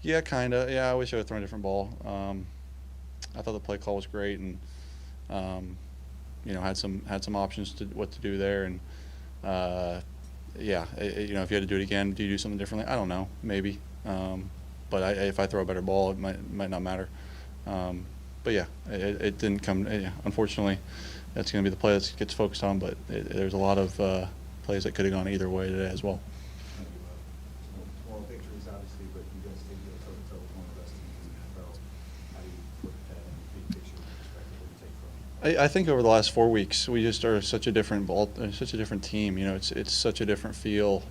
Yeah, kind of. Yeah, I wish I would thrown a different ball. I thought the play call was great, and um, had some options to what to do there, and uh, yeah, if you had to do it again, do you do something differently? I don't know, maybe. But if I throw a better ball, it might not matter. Um, but yeah, it didn't come. Yeah, unfortunately, that's going to be the play that gets focused on. But there's a lot of plays that could have gone either way today as well. Thank you. Small victories, obviously, but you guys did get toe-to-toe with one of the best teams in the NFL. How do you look at that in the big picture perspective? What do you take from it? I think over the last 4 weeks, we just are such a different such a different team. It's such a different feel.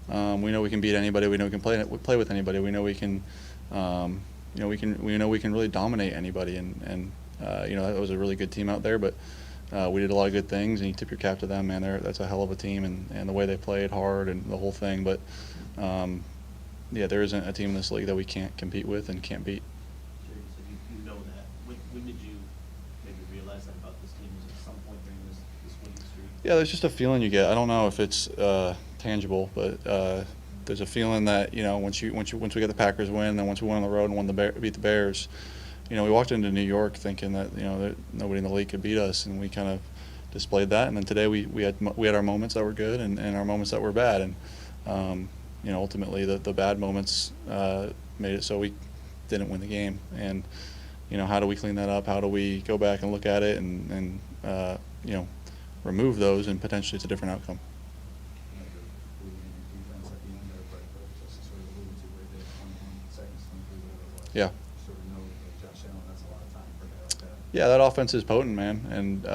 We know we can beat anybody. We know we can play with anybody. We know we can, we know we can really dominate anybody. And that was a really good team out there. But we did a lot of good things, and you tip your cap to them, man. That's a hell of a team, and the way they played hard and the whole thing. But yeah, there isn't a team in this league that we can't compete with and can't beat. Sure, so you know that. When did you maybe realize that about this team? Was it at some point during this winning streak? Yeah, there's just a feeling you get. I don't know if it's tangible, but there's a feeling that once we get the Packers win, then once we went on the road and beat the Bears, we walked into New York thinking that that nobody in the league could beat us, and we kind of displayed that. And then today we had our moments that were good and our moments that were bad, and ultimately the bad moments made it so we didn't win the game. And how do we clean that up? How do we go back and look at it and remove those, and potentially it's a different outcome. Yeah. Yeah, that offense is potent, man, and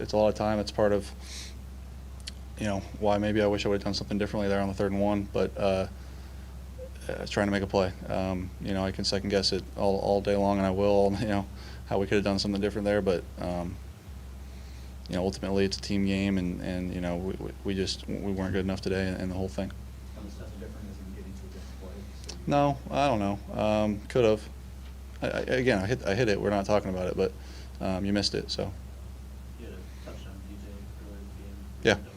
it's a lot of time. It's part of why maybe I wish I would have done something differently there on the 3rd and 1, but trying to make a play. I can second guess it all day long, and I will. How we could have done something different there, but ultimately it's a team game, and we weren't good enough today, and the whole thing. How much that's different is in getting to a different play? So No, I don't know. Could have. Again, I hit it. We're not talking about it, but you missed it. So You had a touchdown DJ earlier in the game. Yeah. That was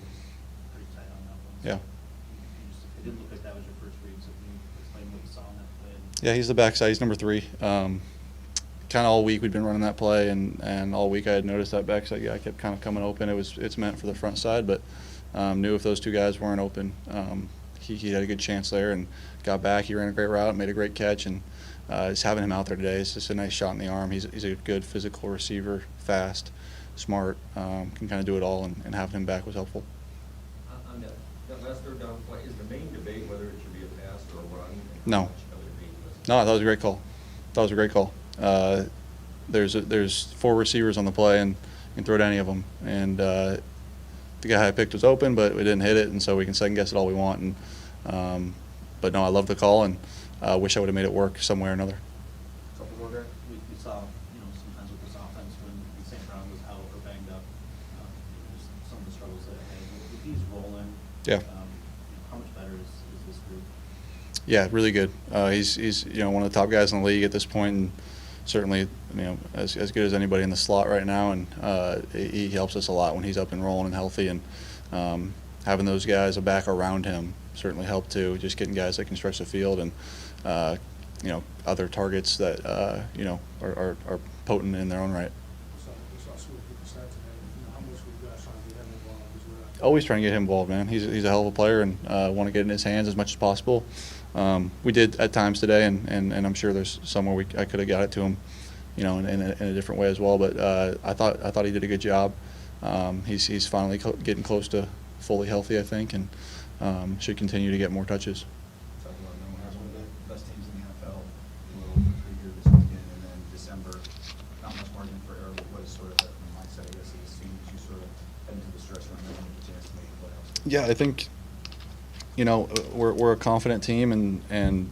pretty tight on that one. Yeah. It didn't look like that was your first read, so can you explain what you saw on that play? yeah, he's the backside. He's number 3. Kind of all week we've been running that play, and all week I had noticed that backside guy kept kind of coming open. It's meant for the front side, but knew if those two guys weren't open, he had a good chance there and got back. He ran a great route, made a great catch, and just having him out there today is just a nice shot in the arm. He's a good physical receiver, fast, smart, can kind of do it all, and having him back was helpful. On that last 3rd down play, is the main debate whether it should be a pass or a run? No. How much of a debate was it? No, that was a great call. That was a great call. There's 4 receivers on the play, and you can throw to any of them. And the guy I picked was open, but we didn't hit it, and so we can second guess it all we want. But no, I love the call, and wish I would have made it work some way or another. couple more there. We saw, sometimes with this offense when St. Brown was out or banged up, just some of the struggles that it had. If he's rolling, Yeah. how much better is this group? Yeah, really good. He's one of the top guys in the league at this point, and certainly as good as anybody in the slot right now. And he helps us a lot when he's up and rolling and healthy. And having those guys back around him certainly helped too. Just getting guys that can stretch the field, and other targets that are potent in their own right. Always trying to get him involved, man. He's a hell of a player, and want to get in his hands as much as possible. We did at times today, and I'm sure there's somewhere I could have got it to him, in a different way as well. But I thought he did a good job. He's finally getting close to fully healthy, I think, and should continue to get more touches. Talking about knowing as one of the best teams in the NFL, a little preview this weekend, and then December, not much margin for error. But what is sort of the mindset, I guess, of this team as you sort of head into the stretch run and then get a chance to make the playoffs? Yeah, I think we're a confident team, and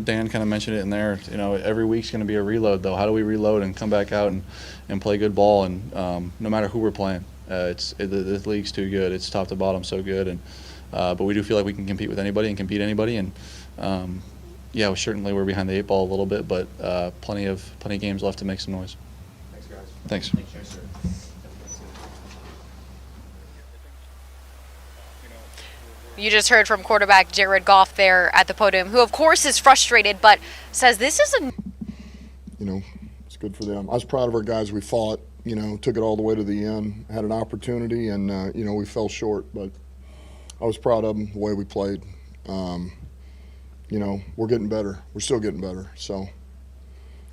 Dan kind of mentioned it in there. Every week's going to be a reload, though. How do we reload and come back out and play good ball? And no matter who we're playing, the league's too good. It's top to bottom so good, and but we do feel like we can compete with anybody and compete anybody. And yeah, certainly we're behind the 8 ball a little bit, but plenty of games left to make some noise. Thanks, guys. Thanks. Thanks, sir. You just heard from quarterback Jared Goff there at the podium, who of course is frustrated, but says this is a You know, it's good for them. I was proud of our guys. We fought, took it all the way to the end, had an opportunity, and, we fell short. But I was proud of them, the way we played. We're getting better. We're still getting better. So,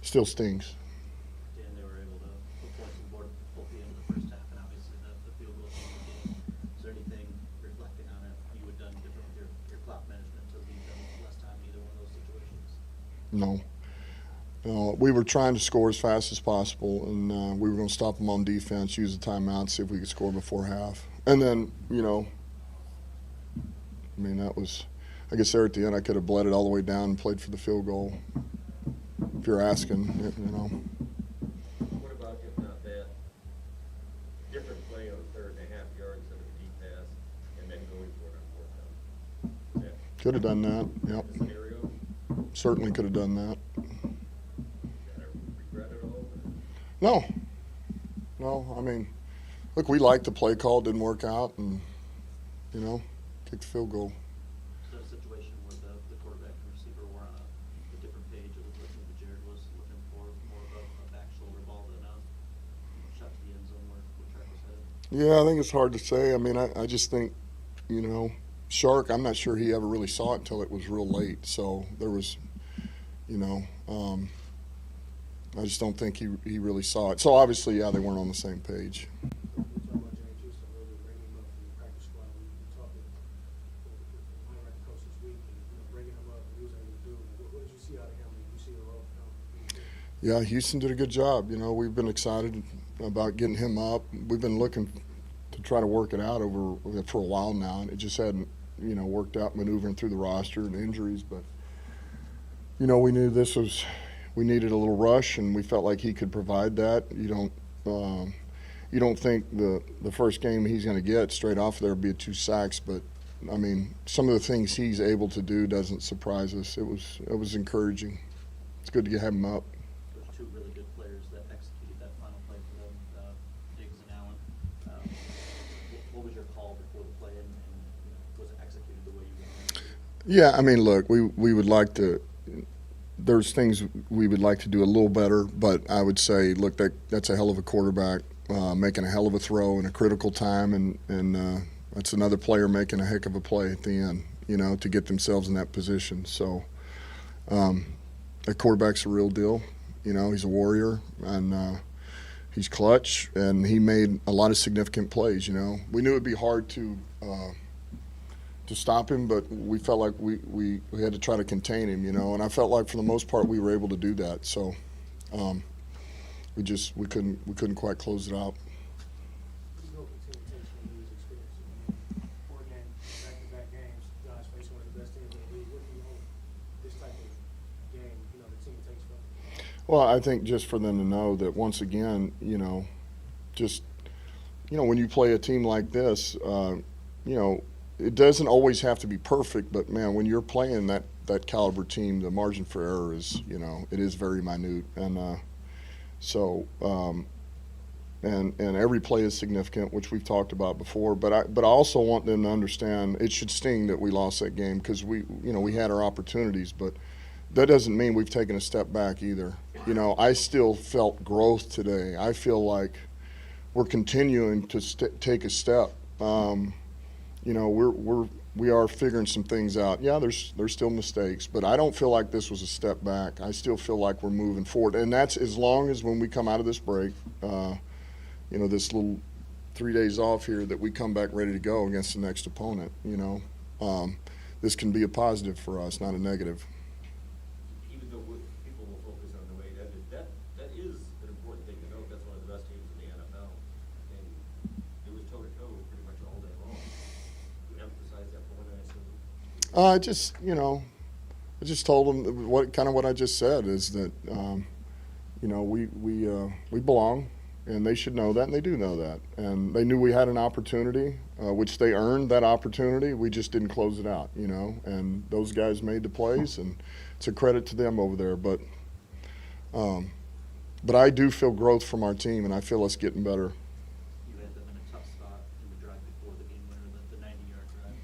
still stings. Dan, they were able to put points on the board both the end of the first half and obviously the field goal in the game. Is there anything reflecting on it you would have done different with your clock management to leave them less time in either one of those situations? No. We were trying to score as fast as possible, and we were going to stop them on defense, use the timeout, see if we could score before half. And then, that was, I guess there at the end I could have bled it all the way down and played for the field goal, if you're asking, What about if not that? Different play on 3rd and a half yards of a deep pass and then going for it on 4th down. Could have done that, yep. The scenario, Certainly could have done that. gotta regret it all. No, look, we liked the play call, didn't work out, and, kicked the field goal. Is that a situation where the quarterback and receiver were on a different page? It was looking that Jared was looking for more of a back shoulder ball than a shot to the end zone where Trent was headed? Yeah, I think it's hard to say. I just think, Shark, I'm not sure he ever really saw it until it was real late. So there was, I just don't think he really saw it. So obviously, yeah, they weren't on the same page. We talked about James Houston earlier, bringing him up from the practice squad. We talked with the coach this week, and bringing him up, and he was able to do. What did you see out of him? Did you see the role of him? Yeah, Houston did a good job. We've been excited about getting him up. We've been looking to try to work it out for a while now, and it just hadn't, worked out maneuvering through the roster and injuries. But, we knew we needed a little rush, and we felt like he could provide that. You don't think the first game he's going to get straight off there would be 2 sacks, but some of the things he's able to do doesn't surprise us. It was encouraging. It's good to have him up. There's 2 really good players that executed that final play for them, Diggs and Allen. What was your call before the play, and was it executed the way you wanted it? Yeah, look, we would like to. There's things we would like to do a little better, but I would say, look, that's a hell of a quarterback making a hell of a throw in a critical time, and that's another player making a heck of a play at the end, to get themselves in that position. So that quarterback's a real deal. He's a warrior, and he's clutch, and he made a lot of significant plays. We knew it'd be hard to stop him, but we felt like we had to try to contain him, and I felt like for the most part we were able to do that. So we couldn't quite close it out. What do you hope the team takes from these experiences? 4 games, back-to-back games, guys facing one of the best teams in the league. What do you hope this type of game, the team takes from it? Well, I think just for them to know that once again, when you play a team like this, it doesn't always have to be perfect, but man, when you're playing that caliber team, the margin for error is, it is very minute, and and every play is significant, which we've talked about before. But I also want them to understand it should sting that we lost that game, because we had our opportunities, but that doesn't mean we've taken a step back either. I still felt growth today. I feel like we're continuing to take a step. We are figuring some things out. Yeah, there's still mistakes, but I don't feel like this was a step back. I still feel like we're moving forward, and that's as long as when we come out of this break, this little 3 days off here, that we come back ready to go against the next opponent. This can be a positive for us, not a negative. Even though people will focus on the way that is an important thing to note. That's one of the best teams in the NFL, and it was toe-to-toe pretty much all day long. You emphasize that point, I assume. I just told them what I just said is that, we belong, and they should know that, and they do know that. And they knew we had an opportunity, which they earned that opportunity. We just didn't close it out, and those guys made the plays, and it's a credit to them over there. But I do feel growth from our team, and I feel us getting better. You had them in a tough spot in the drive before the game winner, the 90-yard drive.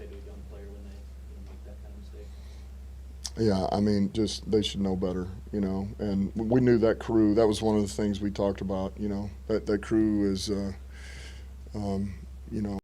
say to a young player when they make that kind of mistake? Yeah, I mean, just they should know better, you know. And we knew that crew. That was one of the things we talked about, you know. That crew is, you know.